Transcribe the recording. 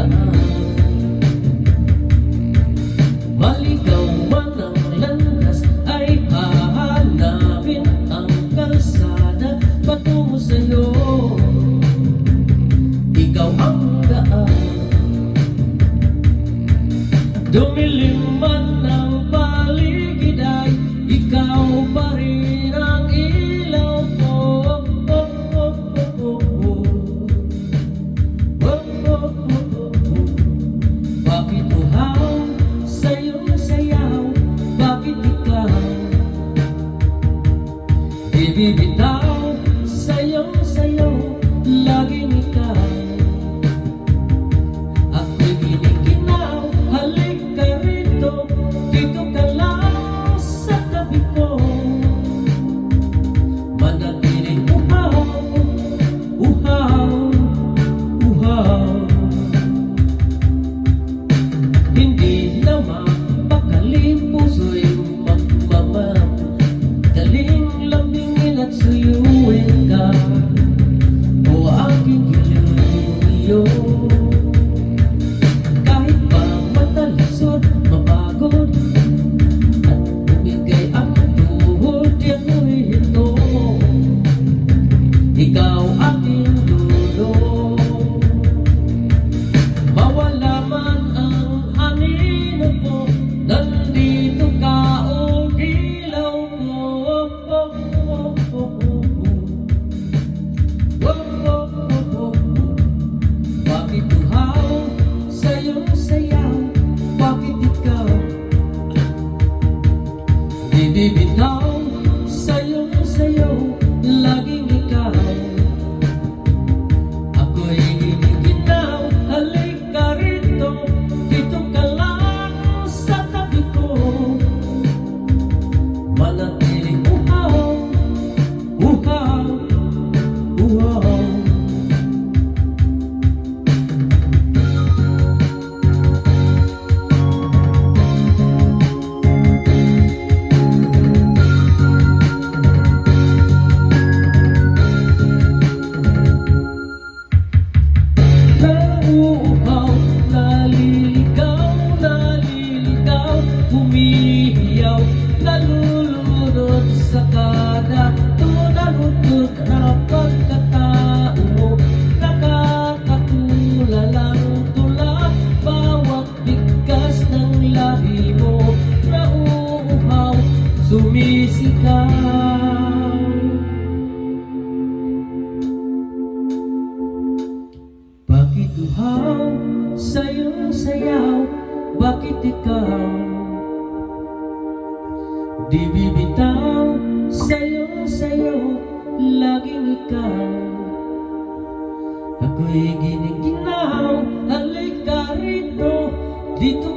daan. Maligaw man ang landas ay hahanapin ang kalsada patungo sa'yo. Ikaw ang daan. Dumilim man ang paligid ay ikaw pa rin ang ilaw ko. Bakit uhaw sa'yong sayaw? Bakit ikaw ibibitaw sa'yong sayaw? Laging ikaw ako'y ginikinaw. Halik ka rito, dito ka lang sa tabi ko. Manatiling uhaw, uhaw, uhaw. Hindi na mapakaling puso'y magmamagaling lambingin at suyuin ka. O aking giliw-liyo, kahit pa matalisod, mapagod at bumigay ang tuhod, yan mo'y hinto. Ikaw aking dulo. Mawala man ang anino ko, nandito ka o dilaw ko. Bakit uhaw sa'yong sayaw? Bakit ikaw bibitaw sa'yong sayaw? Laging ikaw ako'y ginikinaw. Halik ka rito, dito ka lang sa tabi ko. Manatiling uhaw, uhaw, uhaw. Nauuhaw, naliligaw, naliligaw, humihiyaw, nalulunod sa kada tunanutod na pagkatao mo. Nakakatulalang tula bawat bigkas ng lahi mo. Nauuhaw, sumisigaw. Bakit uhaw sa'yong sayaw? Bakit ikaw di bibitaw sa'yong sayaw? Laging ikaw ako'y ginikinaw. Halik ka rito, dito